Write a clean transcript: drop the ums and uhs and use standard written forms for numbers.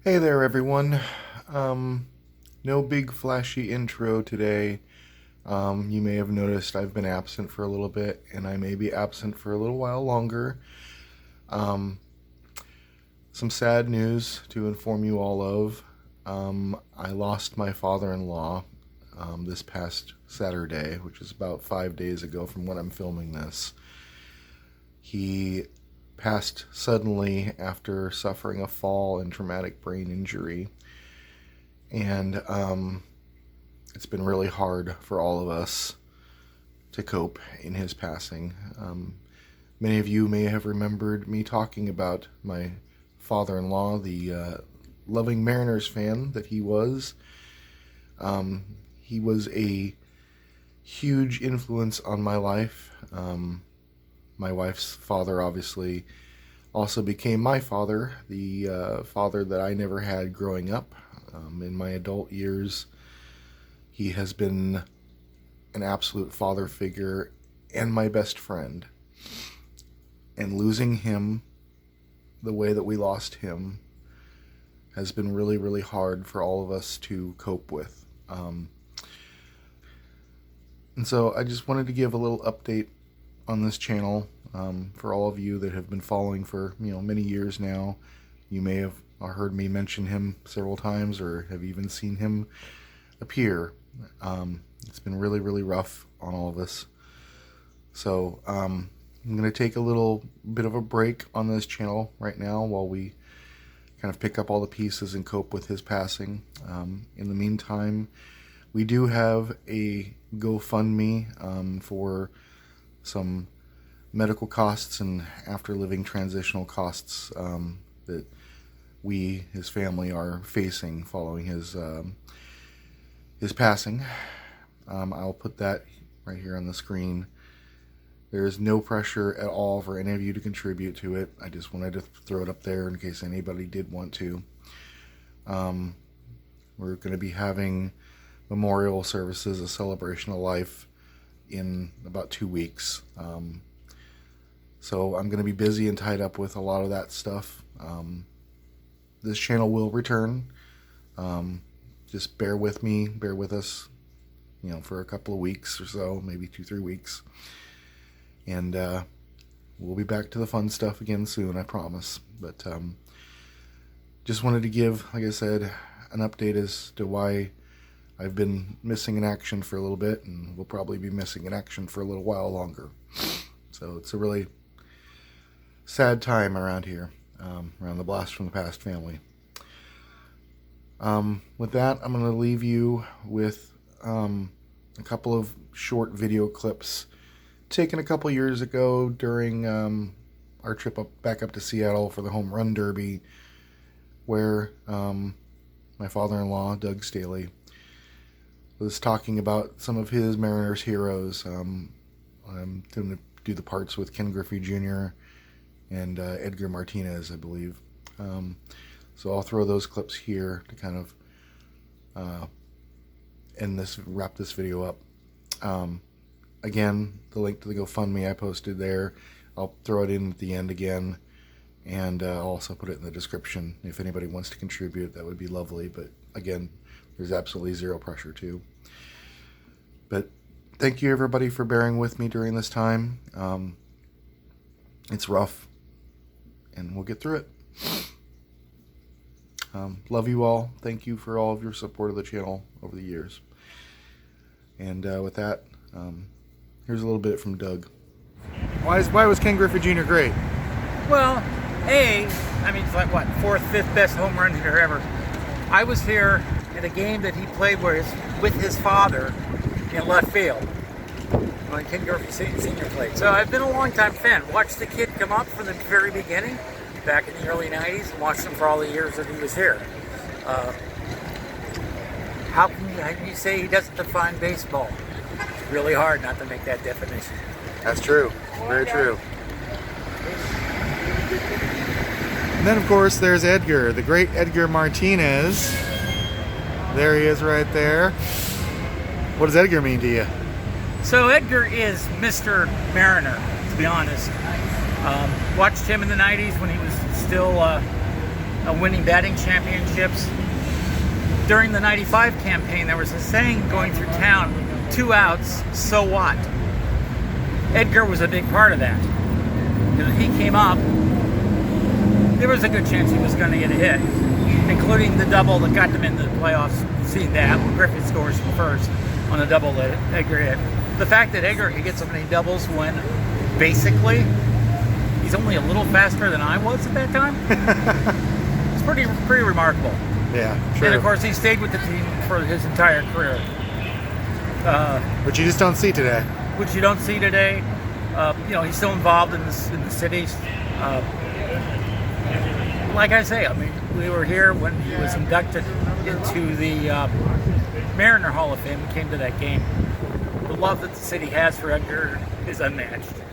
Hey there, everyone. No big flashy intro today. You may have noticed I've been absent for a little bit, and I may be absent for a little while longer. Um, some sad news to inform you all of. I lost my father-in-law this past Saturday, which is about 5 days ago from when I'm filming this. He passed suddenly after suffering a fall and traumatic brain injury. And it's been really hard for all of us to cope in his passing. Many of you may have remembered me talking about my father-in-law, the loving Mariners fan that he was. He was a huge influence on my life. My wife's father obviously also became my father, the father that I never had growing up. In my adult years, he has been an absolute father figure and my best friend. And losing him the way that we lost him has been really, really hard for all of us to cope with. And so I just wanted to give a little update on this channel. For all of you that have been following for many years now, you may have heard me mention him several times or have even seen him appear. It's been really, really rough on all of us. So I'm going to take a little bit of a break on this channel right now while we kind of pick up all the pieces and cope with his passing. In the meantime, we do have a GoFundMe for some medical costs and after living transitional costs that we, his family, are facing following his passing. I'll put that right here on the screen. There is no pressure at all for any of you to contribute to it. I just wanted to throw it up there in case anybody did want to. We're going to be having memorial services, a celebration of life, in about 2 weeks. So I'm going to be busy and tied up with a lot of that stuff. This channel will return. Just bear with me, bear with us, for a couple of weeks or so, maybe 2-3 weeks. And we'll be back to the fun stuff again soon, I promise. But just wanted to give, like I said, an update as to why I've been missing in action for a little bit, and will probably be missing in action for a little while longer. So it's a really sad time around here, around the Blast from the Past family. With that, I'm going to leave you with a couple of short video clips taken a couple years ago during our trip back up to Seattle for the Home Run Derby, where my father-in-law, Doug Staley, was talking about some of his Mariners heroes. I'm going to do the parts with Ken Griffey Jr. and Edgar Martinez, I believe. So I'll throw those clips here to kind of wrap this video up. Again, the link to the GoFundMe I posted there, I'll throw it in at the end again, and I'll also put it in the description. If anybody wants to contribute, that would be lovely, but again, there's absolutely zero pressure too. But thank you everybody for bearing with me during this time. It's rough, and we'll get through it. Love you all. Thank you for all of your support of the channel over the years. And with that, here's a little bit from Doug. Why was Ken Griffey Jr. great? Well, it's like what, 4th, 5th best home run hitter ever. I was here at a game that he played with his father in left field when Ken Griffey Sr. played. So I've been a long-time fan. Watched the kid come up from the very beginning, back in the early 90s, and watched him for all the years that he was here. How can you say he doesn't define baseball? It's really hard not to make that definition. That's true. Very true. And then, of course, there's Edgar, the great Edgar Martinez. There he is right there. What does Edgar mean to you? So Edgar is Mr. Mariner, to be honest. Watched him in the 90s when he was still winning batting championships. During the 95 campaign, there was a saying going through town, 2 outs, so what? Edgar was a big part of that. Because when he came up, there was a good chance he was going to get a hit, including the double that got them into the playoffs. Seeing that, when Griffith scores from first on a double that Edgar hit. The fact that Edgar could get so many doubles when basically he's only a little faster than I was at that time, it's pretty remarkable. Yeah, true. And of course, he stayed with the team for his entire career. Which you just don't see today. Which you don't see today. He's still involved in the cities. Like I say, I mean, we were here when he was inducted into the Mariner Hall of Fame and came to that game. The love that the city has for Edgar is unmatched.